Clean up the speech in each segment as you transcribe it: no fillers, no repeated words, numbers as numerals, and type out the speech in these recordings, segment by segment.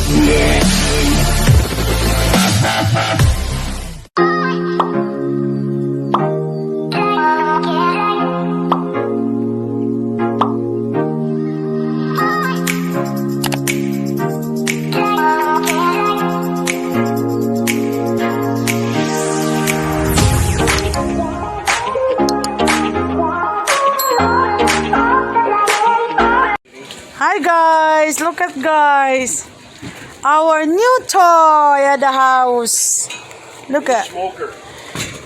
Hi guys, look at guys, our new toy at the house. Look at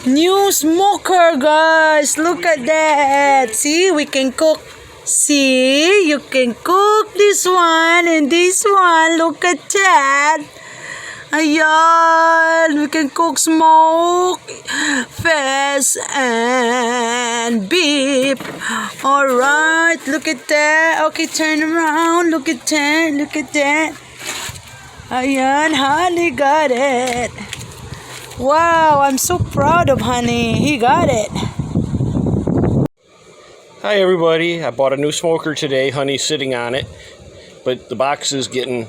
new smoker, guys. Look at that. See, we can cook. See, you can cook this one and this one. Look at that. Ayan, we can cook smoke, fish, and beef. Alright, look at that. Okay, turn around. Look at that. Look at that. Ayan, honey got it. Wow, I'm so proud of honey. He got it. Hi everybody, I bought a new smoker today. Honey's sitting on it, but the box is getting...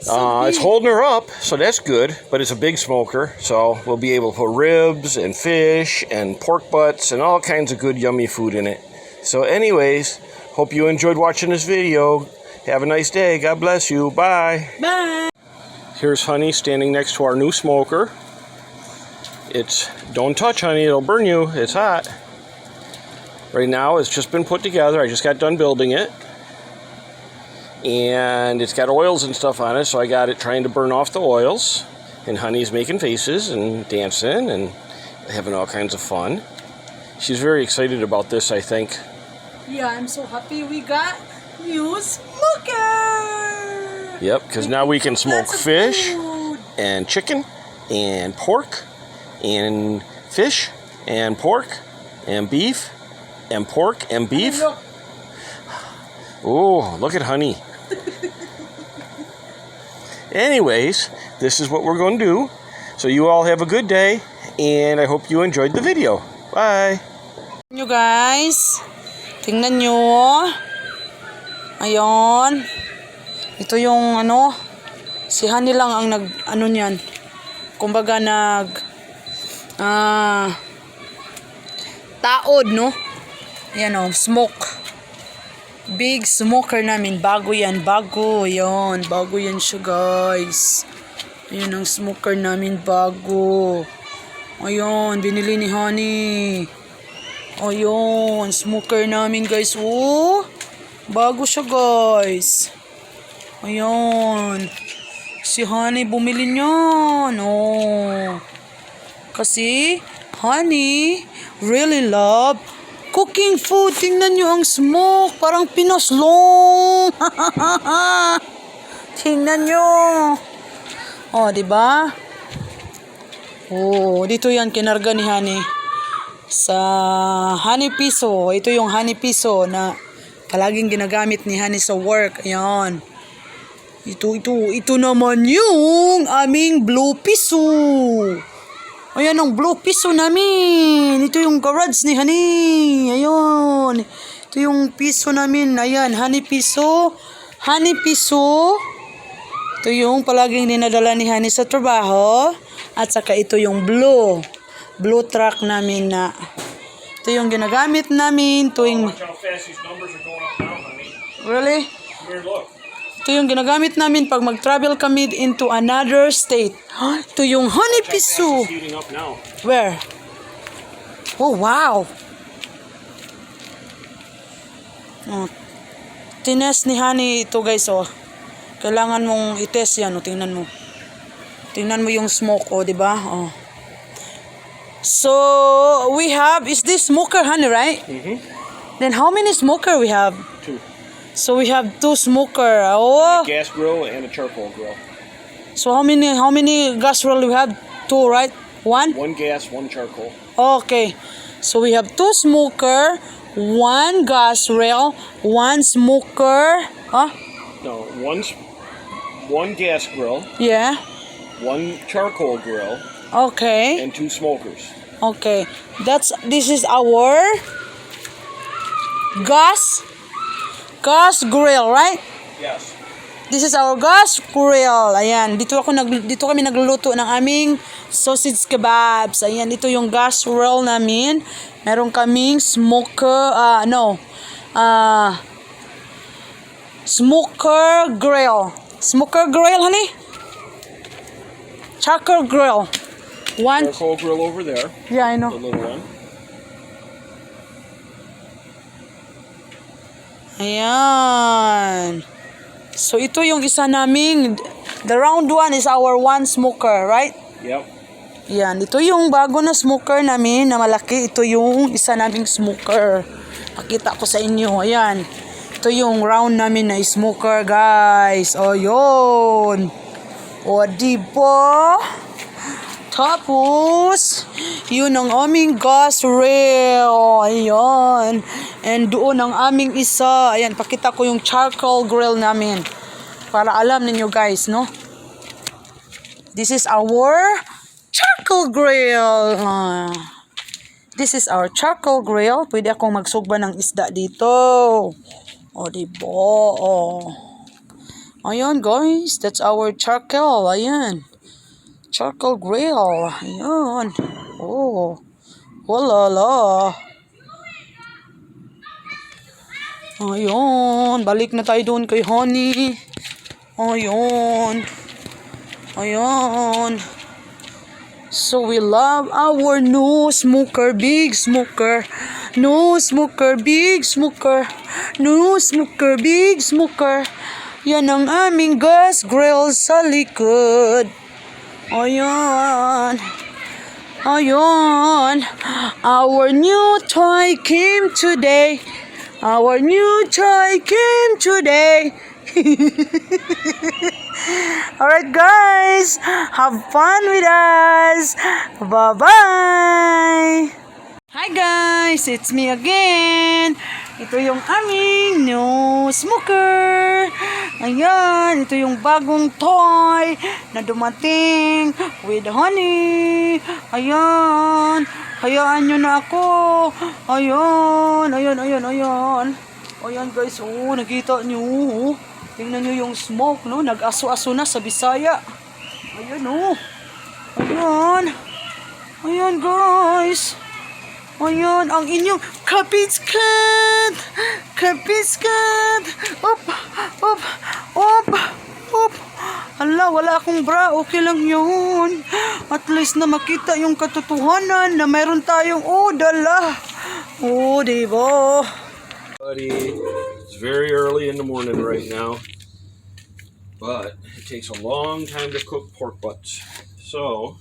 it's holding her up, so that's good, but it's a big smoker, so we'll be able to put ribs and fish and pork butts and all kinds of good yummy food in it. So anyways, hope you enjoyed watching this video. Have a nice day. God bless you. Bye. Bye. Here's Honey standing next to our new smoker. Don't touch, Honey, it'll burn you. It's hot. Right now it's just been put together. I just got done building it. And it's got oils and stuff on it, so I got it trying to burn off the oils. And Honey's making faces and dancing and having all kinds of fun. She's very excited about this, I think. Yeah, I'm so happy we got new smoker. Yep, because now we can smoke fish and chicken and pork and fish and pork and beef and pork and beef. Oh, look at Honey. Anyways, this is what we're going to do. So you all have a good day, and I hope you enjoyed the video. Bye! You guys, tingnan nyo. Ayon. Ito yung si Honey lang ang niyan. Kumbaga taod, no? Ayan smoke. Big smoker namin. Bago yan. Bago. Ayan. Bago yan siya, guys. Ayan ang smoker namin. Bago. Ayan. Binili ni Honey. Ayan. Smoker namin, guys. Oh. Bago siya, guys. Ayan. Si Honey bumili niyan. Oh. Kasi Honey really love cooking food. Tingnan nyo ang smoke. Parang pinoslong. Tingnan nyo. Oh, diba? Oh, dito yan kinarga ni Honey. Sa Honey Piso. Ito yung Honey Piso na palaging ginagamit ni Honey sa work. Ayan. Ito naman yung aming blue piso. Ayan ang blue piso namin. Ito yung garage ni Honey. Ayun. Ito yung piso namin. Ayan, Honey piso. Honey piso. Ito yung palaging dinadala ni Honey sa trabaho. At saka ito yung blue truck namin na. Ito yung ginagamit namin. Really? Ito yung ginagamit namin pag mag-travel kami into another state. Ito yung Honey piso. Where? Oh, wow. Oh, tines ni Honey ito, guys. Oh. Kailangan mong i-test yan. Oh, tingnan mo. Tingnan mo yung smoke. Oh, diba? Oh. So, we have, is this smoker, Honey, right? Mm-hmm. Then how many smoker we have? 2. So we have 2 smoker. Oh. A gas grill and a charcoal grill. So how many gas grill we have? 2, right? 1? 1 gas, 1 charcoal. Okay. So we have 2 smoker, 1 gas grill, 1 smoker. Huh? No, 1 gas grill. Yeah. 1 charcoal grill. Okay. And 2 smokers. Okay. This is our gas grill, right? Yes. This is our gas grill. Ayan, dito kami nagluluto ng aming sausage kebabs. Ayan, ito yung gas grill namin. Meron kaming smoker grill. Smoker grill, honey? Charcoal grill. Charcoal grill over there. Yeah, I know. The little one. Ayan. So, ito yung isa naming, the round one is our one smoker, right? Yep. Yan. Ito yung bago na smoker namin na malaki. Ito yung isa naming smoker. Pakita ko sa inyo. Ayan. Ito yung round namin na smoker, guys. O, yun. O, diba? Tapos, yun ang aming gas grill. Ayan. And doon ang aming isa. Ayan, pakita ko yung charcoal grill namin. Para alam ninyo, guys, no? This is our charcoal grill. This is our charcoal grill. Pwede akong magsugba ng isda dito. O, diba? O. Ayan, guys. That's our charcoal. Ayan. Charcoal grill. Ayan. Oh. Walala. Ayan. Balik na tayo doon kay Honey. Ayan. Ayan. So we love our new smoker, big smoker. No smoker, big smoker. No smoker, big smoker. Yan ang aming gas grill sa likod. Ayan. Ayan. Our new toy came today. Our new toy came today. Alright, guys. Have fun with us. Bye-bye. Hi, guys. It's me again. Ito yung aming new smoker. Ayan, ito yung bagong toy na dumating with Honey. Ayan, hayaan nyo na ako. Ayan, ayan, ayan, ayan. Ayan, guys, oh, nakita nyo. Tingnan nyo yung smoke, no? Nag-aso-aso na sa Bisaya. Ayan, oh. Ayan. Ayan, guys. Ayan, ang inyong kapiskat! Kapiskat! Op! Op! Op! Op! Hala, wala akong bra. Okay lang yun. At least na makita yung katotohanan na mayroon tayong dala. Oh, diba? Buddy, it's very early in the morning right now. But it takes a long time to cook pork butts. So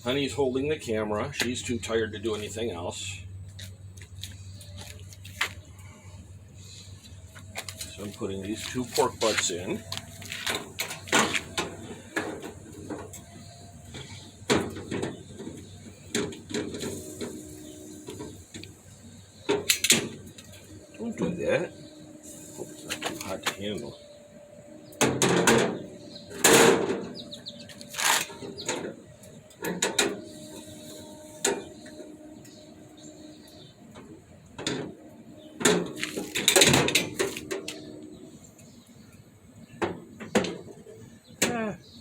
Honey's holding the camera. She's too tired to do anything else. So I'm putting these 2 pork butts in. Don't do that. Hope it's not too hot to handle.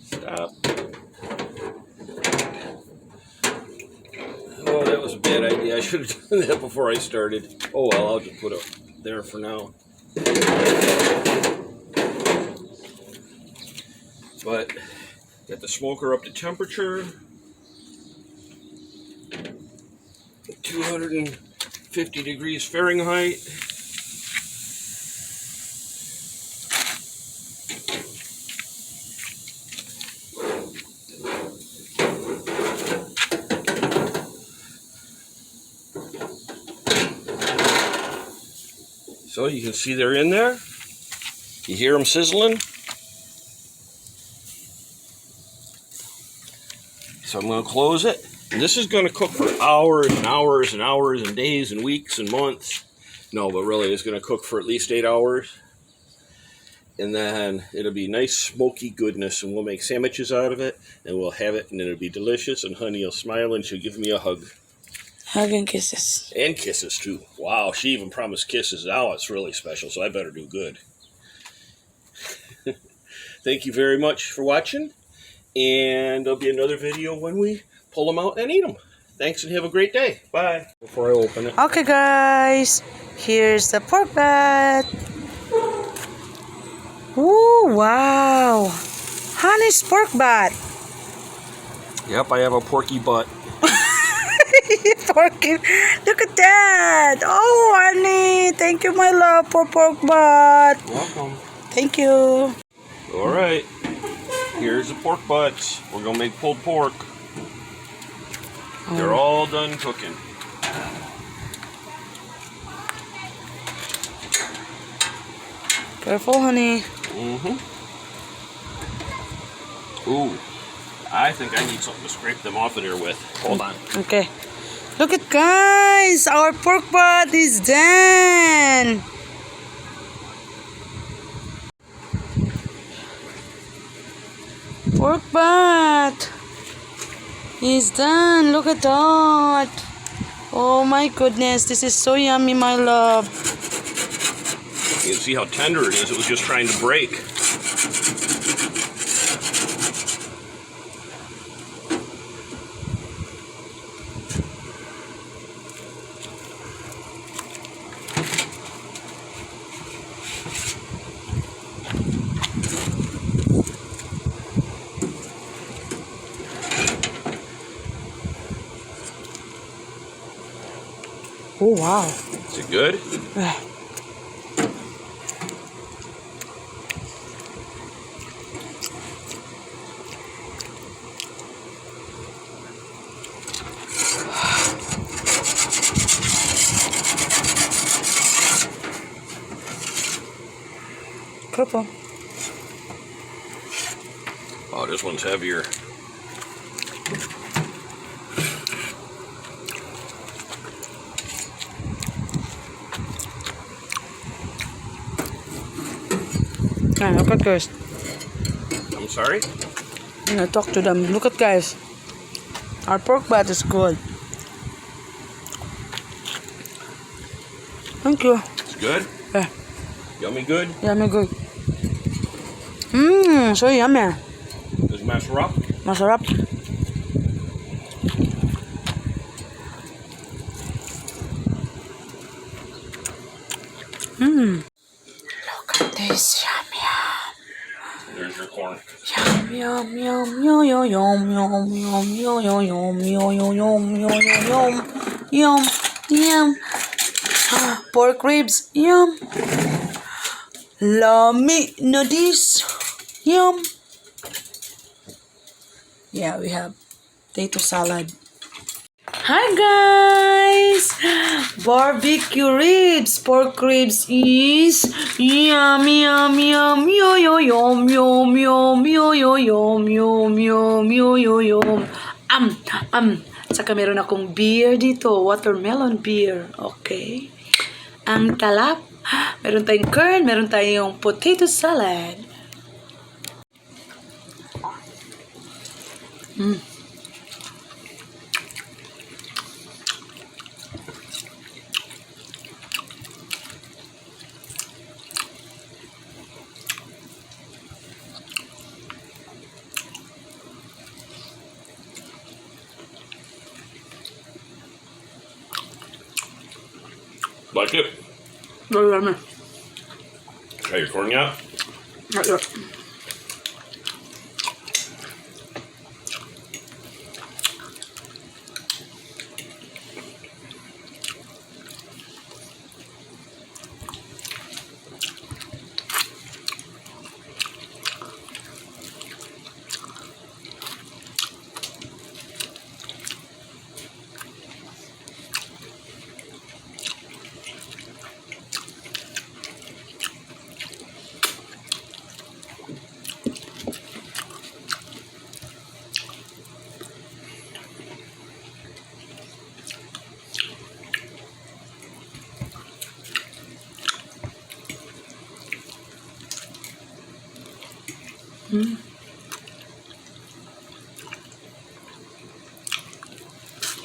Stop. Oh, that was a bad idea. I should have done that before I started. Oh well, I'll just put it there for now. But got the smoker up to temperature. 250 degrees Fahrenheit. So you can see they're in there. You hear them sizzling. So I'm going to close it. And this is going to cook for hours and hours and hours and days and weeks and months. No, but really it's going to cook for at least 8 hours. And then it'll be nice smoky goodness, and we'll make sandwiches out of it, and we'll have it, and it'll be delicious, and Honey will smile and she'll give me a hug. Hug and kisses. And kisses too. Wow, she even promised kisses. Now it's really special, so I better do good. thank you very much for watching. And there'll be another video when we pull them out and eat them. Thanks and have a great day. Bye. Before I open it. Okay, guys. Here's the pork butt. Ooh, wow. Honey's pork butt. Yep, I have a porky butt. Porky. Look at that. Oh, honey. Thank you, my love, for pork butt. Welcome. Thank you. All right. Here's the pork butts. We're going to make pulled pork. They're all done cooking. Careful, honey. Ooh. I think I need something to scrape them off of there with. Hold on. Okay. Look at, guys. Our pork butt is done. Pork butt is done. Look at that. Oh my goodness. This is so yummy, my love. You can see how tender it is. It was just trying to break. Oh, wow. Is it good? Careful. Oh, this one's heavier. Look at, guys. I'm sorry? I'm gonna talk to them. Look at, guys. Our pork butt is good. Thank you. It's good? Yeah. Yummy good? Yummy good. Mmm, so yummy. Does it masarap? Masarap. Mmm. Look at this. Yum, yum. There's your corn. Yum, yum, yum, yum, yum, yum, yum, yum, yum, yum, yum, yum, yum, yum, yum, yum. Pork ribs. Yum. Lami na this. Yum. Yeah, we have potato salad. Hi guys! Barbecue ribs. Pork ribs is yum yum yum yo yo yum yum yum yo yo yum yum yum yo yo yum. Saka meron akong beer dito, watermelon beer. Okay. Ang talap. Meron tayong curd, meron tayong potato salad. Like it? Very yummy. Got your corn yet? Not yet.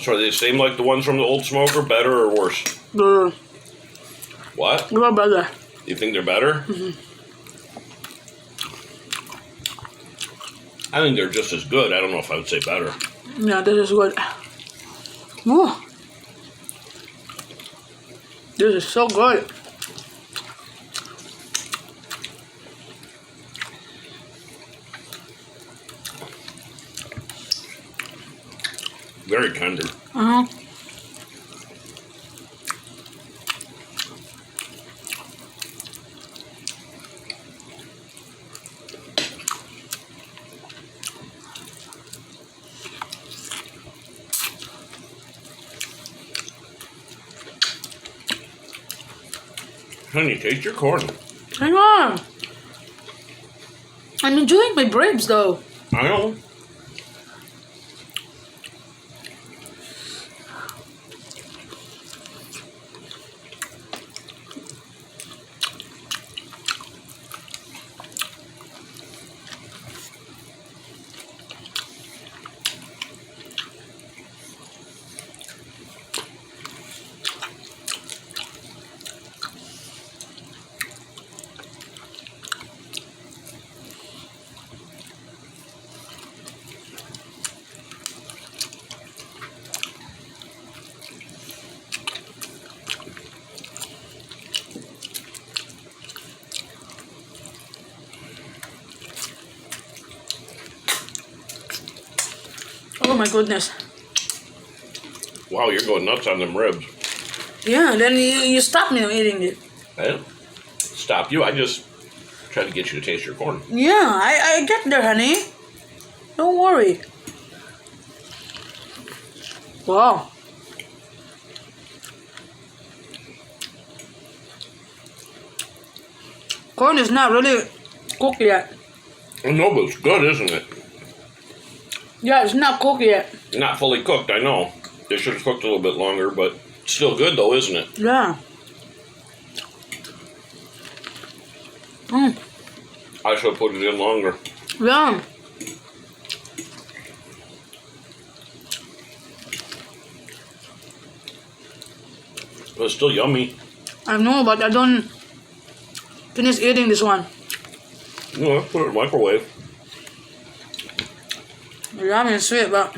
So are they the same like the ones from the old smoker, better or worse? They're What? better. You think they're better? I think they're just as good. I don't know if I would say better. Yeah, this is good. Woo. This is so good. Very tender. Uh-huh. Honey, taste your corn. Hang on. I'm enjoying my ribs though. I know. Oh my goodness. Wow, you're going nuts on them ribs. Yeah, then you stop me eating it. I didn't stop you. I just tried to get you to taste your corn. Yeah, I get there, honey. Don't worry. Wow. Corn is not really cooked yet. I know, but it's good, isn't it? Yeah, it's not cooked yet. Not fully cooked, I know. They should have cooked a little bit longer, but still good though, isn't it? Yeah. Mm. I should have put it in longer. Yeah. But it's still yummy. I know, but I don't finish eating this one. You know, put it in the microwave. Yummy and sweet, but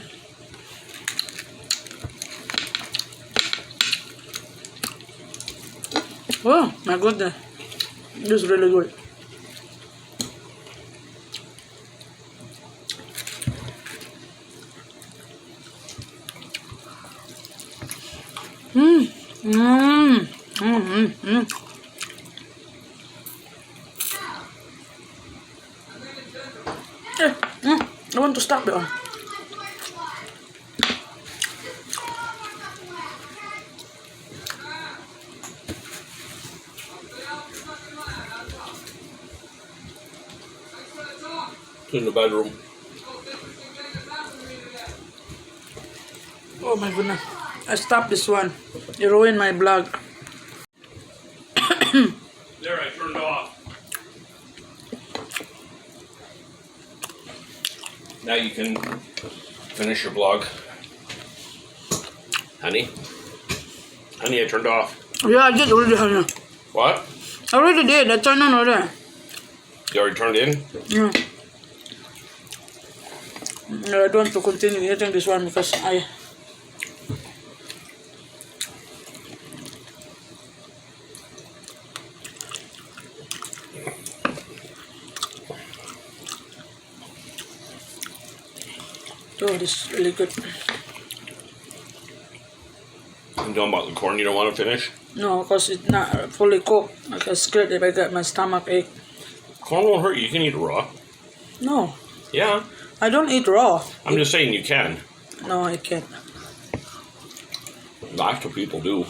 oh my goodness, this is really good. Mmm, mmm, mmm, mmm. I want to stop it on. It's in the bedroom. Oh my goodness. I stopped this one. You ruined my vlog. There, I turned off. Now you can finish your vlog. Honey? Honey, I turned off. Yeah, I did already, honey. What? I already did. I turned on already. You already turned in? Yeah. No, I don't want to continue eating this one because I... Oh, this is really good. I'm talking about the corn you don't want to finish? No, because it's not fully cooked. I get scared if I get my stomach ache. Corn won't hurt you. You can eat it raw. No, Yeah. I don't eat raw. I'm just saying you can. No, I can't. Lots of people do.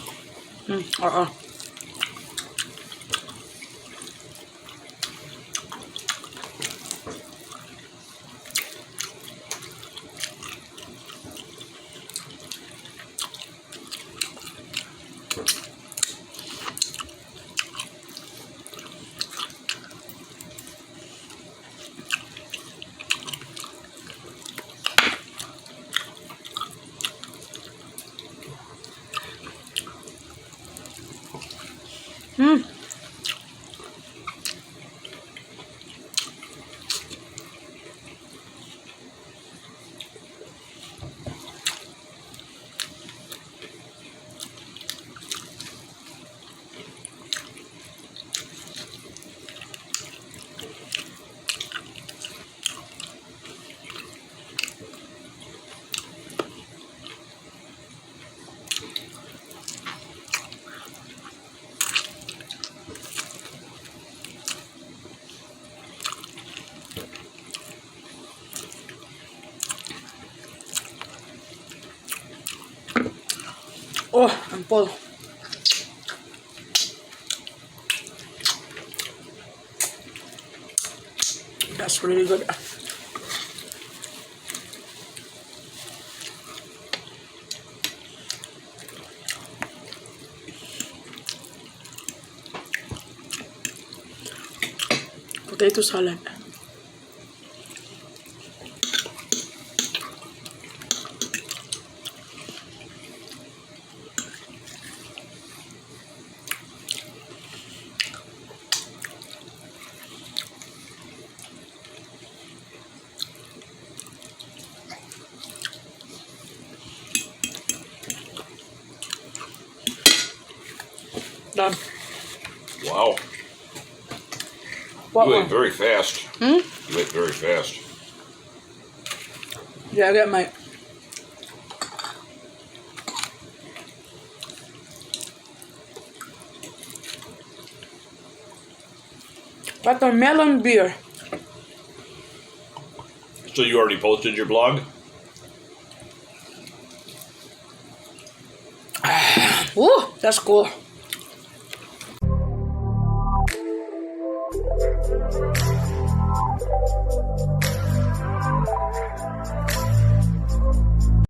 Oh, I'm full. That's really good. Potato salad. Done. Wow. What You ate one? very fast. Hmm? You ate very fast. Yeah, I got my watermelon beer. So you already posted your blog? Woo, that's cool.